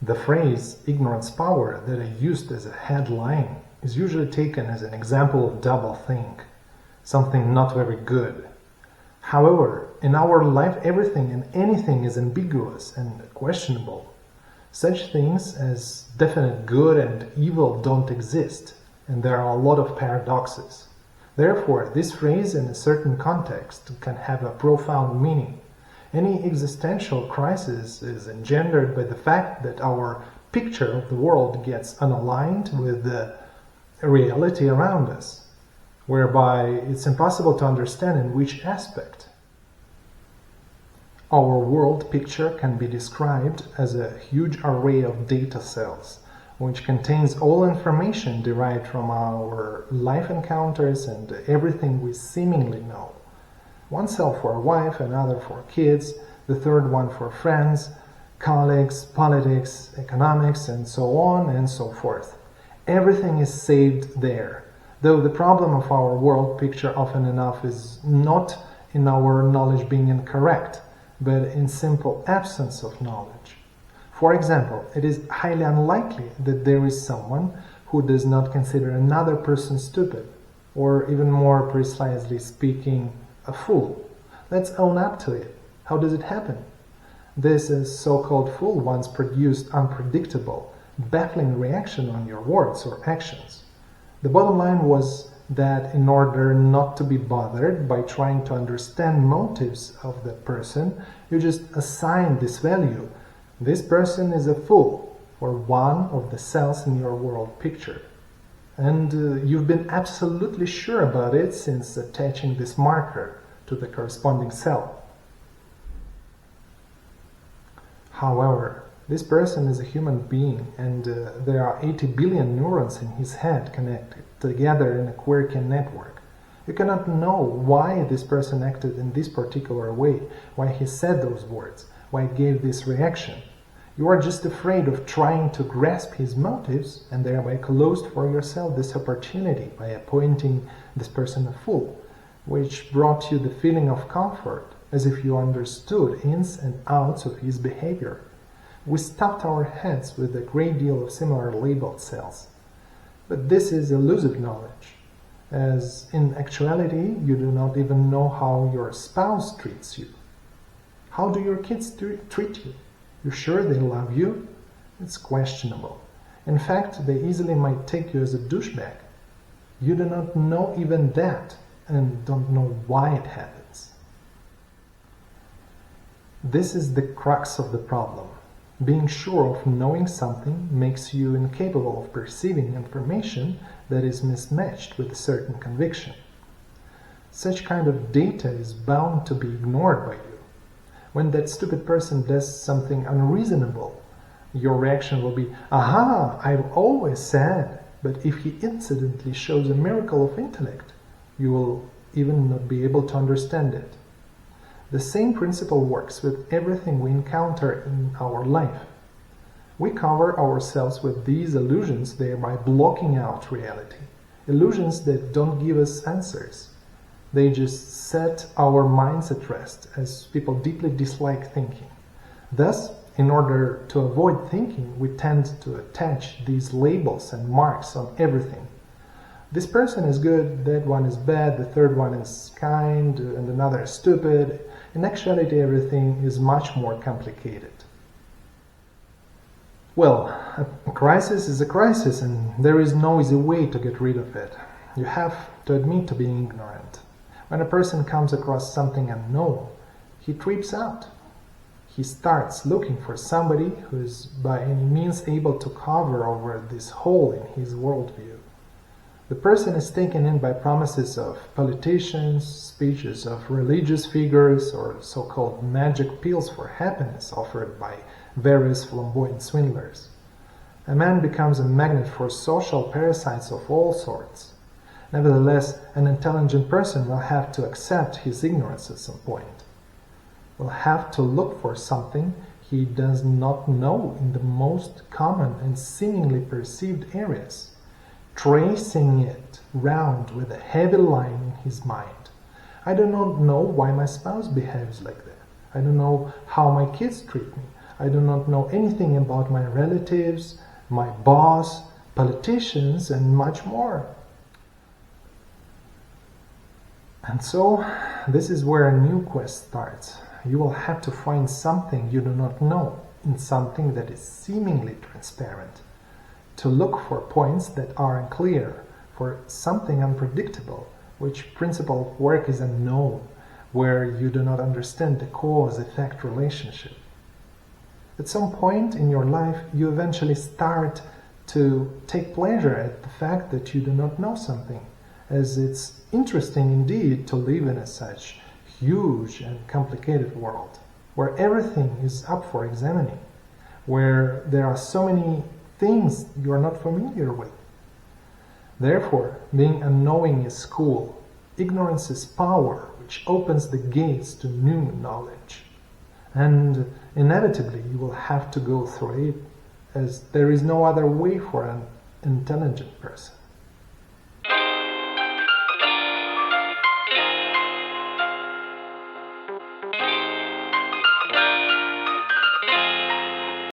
The phrase ignorance power that I used as a headline is usually taken as an example of doublethink, something not very good. However, in our life everything and anything is ambiguous and questionable. Such things as definite good and evil don't exist, and there are a lot of paradoxes. Therefore, this phrase in a certain context can have a profound meaning. Any existential crisis is engendered by the fact that our picture of the world gets unaligned with the reality around us, whereby it's impossible to understand in which aspect. Our world picture can be described as a huge array of data cells, which contains all information derived from our life encounters and everything we seemingly know. One cell for a wife, another for kids, the third one for friends, colleagues, politics, economics, and so on and so forth. Everything is saved there, though the problem of our world picture often enough is not in our knowledge being incorrect, but in simple absence of knowledge. For example, it is highly unlikely that there is someone who does not consider another person stupid, or even more precisely speaking, a fool. Let's own up to it. How does it happen? This so-called fool once produced unpredictable, baffling reaction on your words or actions. The bottom line was that in order not to be bothered by trying to understand motives of that person, you just assign this value. This person is a fool, or one of the cells in your world picture. And you've been absolutely sure about it since attaching this marker to the corresponding cell. However, this person is a human being, and there are 80 billion neurons in his head connected together in a quirky network. You cannot know why this person acted in this particular way, why he said those words, why he gave this reaction. You are just afraid of trying to grasp his motives and thereby closed for yourself this opportunity by appointing this person a fool, which brought you the feeling of comfort, as if you understood ins and outs of his behavior. We stuffed our heads with a great deal of similar labeled cells. But this is elusive knowledge, as in actuality you do not even know how your spouse treats you. How do your kids treat you? You sure they love you? It's questionable. In fact, they easily might take you as a douchebag. You do not know even that, and don't know why it happens. This is the crux of the problem. Being sure of knowing something makes you incapable of perceiving information that is mismatched with a certain conviction. Such kind of data is bound to be ignored by you. When that stupid person does something unreasonable, your reaction will be, "Aha, I've always said." But if he incidentally shows a miracle of intellect, you will even not be able to understand it. The same principle works with everything we encounter in our life. We cover ourselves with these illusions, thereby blocking out reality. Illusions that don't give us answers. They just set our minds at rest, as people deeply dislike thinking. Thus, in order to avoid thinking, we tend to attach these labels and marks on everything. This person is good, that one is bad, the third one is kind, and another is stupid. In actuality, everything is much more complicated. Well, a crisis is a crisis, and there is no easy way to get rid of it. You have to admit to being ignorant. When a person comes across something unknown, he trips out. He starts looking for somebody who is by any means able to cover over this hole in his worldview. The person is taken in by promises of politicians, speeches of religious figures, or so-called magic pills for happiness offered by various flamboyant swindlers. A man becomes a magnet for social parasites of all sorts. Nevertheless, an intelligent person will have to accept his ignorance at some point. Will have to look for something he does not know in the most common and seemingly perceived areas, tracing it round with a heavy line in his mind. I do not know why my spouse behaves like that. I don't know how my kids treat me. I do not know anything about my relatives, my boss, politicians, and much more. And so, this is where a new quest starts. You will have to find something you do not know in something that is seemingly transparent. To look for points that are unclear, for something unpredictable, which principle of work is unknown, where you do not understand the cause-effect relationship. At some point in your life, you eventually start to take pleasure at the fact that you do not know something, as it's interesting indeed to live in such huge and complicated world, where everything is up for examining, where there are so many things you are not familiar with. Therefore, being unknowing is cool. Ignorance is power, which opens the gates to new knowledge. And inevitably, you will have to go through it, as there is no other way for an intelligent person.